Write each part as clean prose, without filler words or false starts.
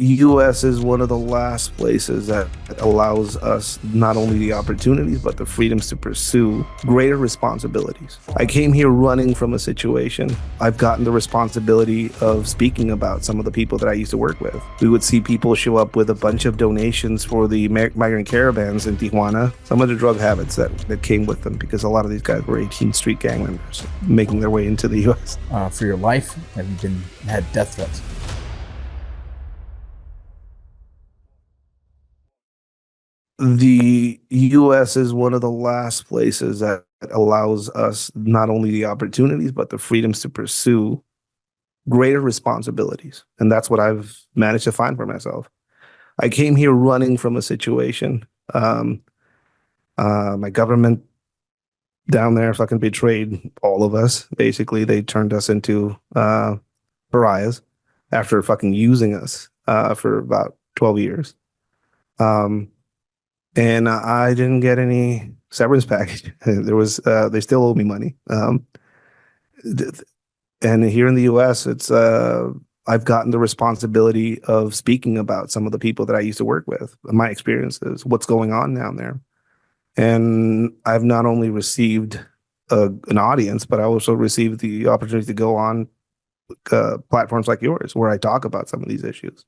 U.S. is one of the last places that allows us not only the opportunities, but the freedoms to pursue greater responsibilities. I came here running from a situation. I've gotten the responsibility of speaking about some of the people that I used to work with. We would see people show up with a bunch of donations for the migrant caravans in Tijuana, some of the drug habits that came with them, because a lot of these guys were 18th Street gang members making their way into the U.S. For your life, have you had death threats? The U.S. is one of the last places that allows us not only the opportunities, but the freedoms to pursue greater responsibilities. And that's what I've managed to find for myself. I came here running from a situation. My government down there fucking betrayed all of us. Basically, they turned us into pariahs after fucking using us for about 12 years. And I didn't get any severance package. They still owe me money. And here in the U.S., I've gotten the responsibility of speaking about some of the people that I used to work with, my experiences, what's going on down there. And I've not only received an audience, but I also received the opportunity to go on platforms like yours, where I talk about some of these issues.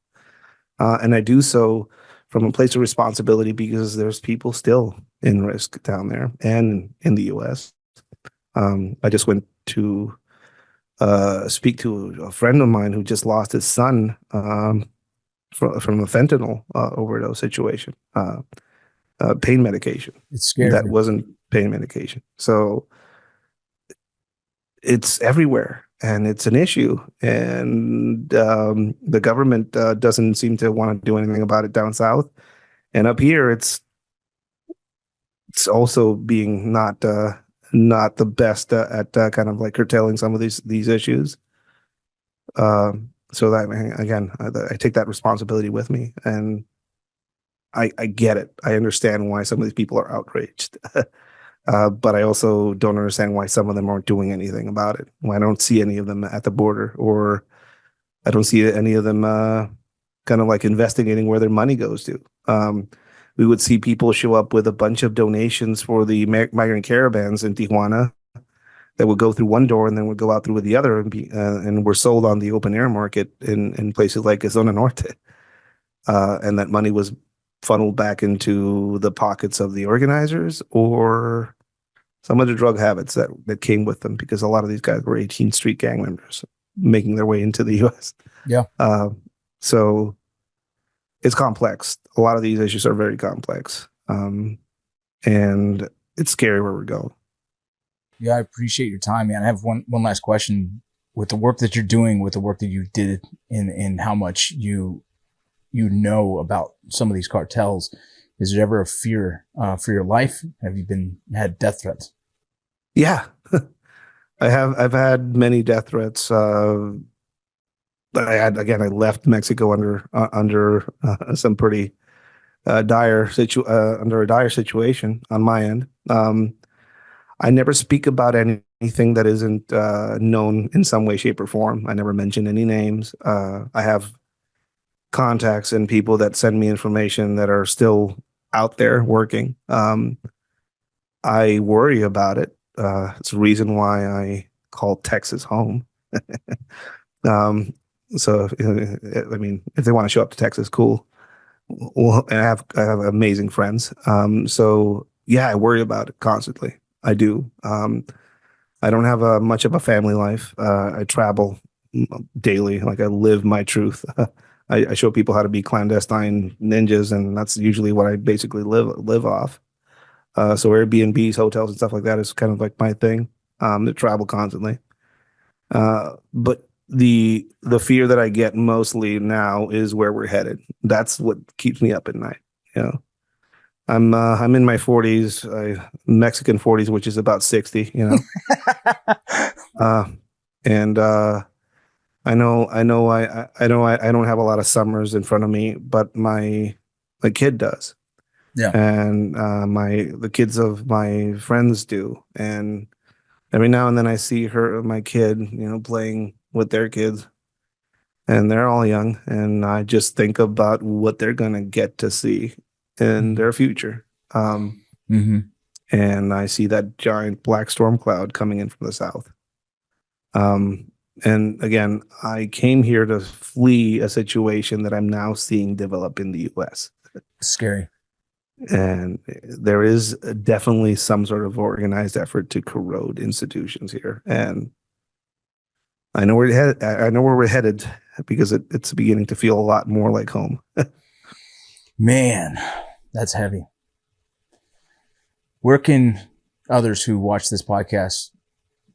And I do so from a place of responsibility, because there's people still in risk down there and in the U.S. I just went to speak to a friend of mine who just lost his son from a fentanyl overdose situation, pain medication. It's scary. That wasn't pain medication. So it's everywhere. And it's an issue, and the government doesn't seem to want to do anything about it down south. And up here, it's also being not the best at kind of like curtailing some of these issues. So that, again, I take that responsibility with me, and I get it. I understand why some of these people are outraged. But I also don't understand why some of them aren't doing anything about it. I don't see any of them at the border, or I don't see any of them kind of like investigating where their money goes to. We would see people show up with a bunch of donations for the migrant caravans in Tijuana that would go through one door and then would go out through the other, and were sold on the open air market in places like Zona Norte. And that money was funneled back into the pockets of the organizers or some of the drug habits that came with them, because a lot of these guys were 18th Street gang members making their way into the U.S. Yeah. So it's complex. A lot of these issues are very complex. And it's scary where we're going. Yeah, I appreciate your time, man. I have one last question. With the work that you're doing, with the work that you did, and how much you know about some of these cartels, is there ever a fear for your life? Have you had death threats? Yeah, I've had many death threats. I left Mexico under some pretty dire situation on my end. I never speak about anything that isn't known in some way, shape, or form. I never mention any names. I have contacts and people that send me information that are still out there working. I worry about it. It's a reason why I call Texas home. So, I mean, if they want to show up to Texas, cool. Well, I have amazing friends. So yeah, I worry about it constantly. I do. I don't have much of a family life. I travel daily. Like, I live my truth. I show people how to be clandestine ninjas, and that's usually what I basically live off. So Airbnbs, hotels, and stuff like that is kind of like my thing. To travel constantly. But the fear that I get mostly now is where we're headed. That's what keeps me up at night. You know, I'm in my 40s, Mexican 40s, which is about 60. You know, and I know I don't have a lot of summers in front of me, but my kid does. Yeah. And the kids of my friends do. And every now and then I see my kid, playing with their kids. and they're all young, and I just think about what they're going to get to see in their future. And I see that giant black storm cloud coming in from the south. And again, I came here to flee a situation that I'm now seeing develop in the US. Scary. And there is definitely some sort of organized effort to corrode institutions here. And I know where we're headed because it's beginning to feel a lot more like home. Man, that's heavy. Where can others who watch this podcast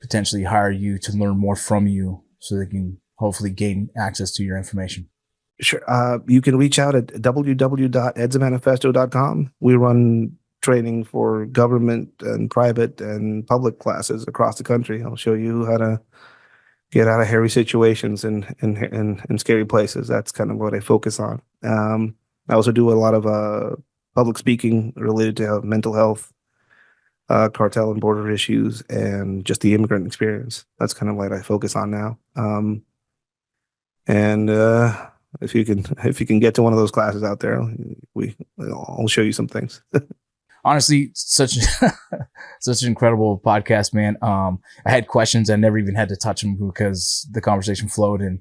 potentially hire you to learn more from you so they can hopefully gain access to your information? Sure. You can reach out at www.edsamanifesto.com. We run training for government and private and public classes across the country. I'll show you how to get out of hairy situations and scary places. That's kind of what I focus on. I also do a lot of public speaking related to mental health, cartel and border issues, and just the immigrant experience. That's kind of what I focus on now. If you can get to one of those classes out there, I'll show you some things. Honestly, such an incredible podcast, man. I had questions. I never even had to touch them because the conversation flowed, and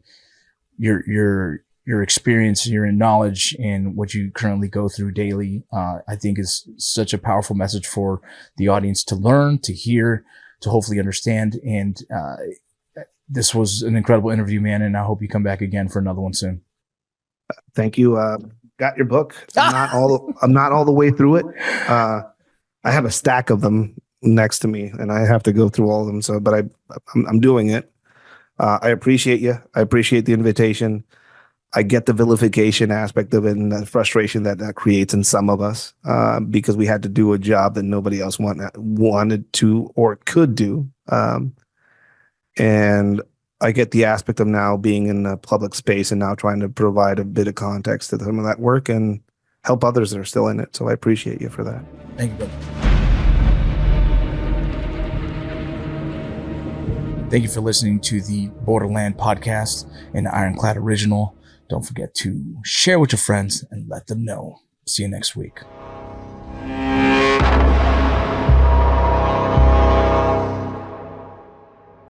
your experience, your knowledge, and what you currently go through daily, I think is such a powerful message for the audience to learn, to hear, to hopefully understand. And this was an incredible interview, man. And I hope you come back again for another one soon. Thank you. Got your book. I'm not all the way through it. I have a stack of them next to me, and I have to go through all of them. So, but I'm doing it. I appreciate you. I appreciate the invitation. I get the vilification aspect of it and the frustration that creates in some of us because we had to do a job that nobody else wanted to or could do. And I get the aspect of now being in a public space and now trying to provide a bit of context to some of that work and help others that are still in it. So I appreciate you for that. Thank you, brother. Thank you for listening to the Borderland podcast, an Ironclad original. Don't forget to share with your friends and let them know. See you next week.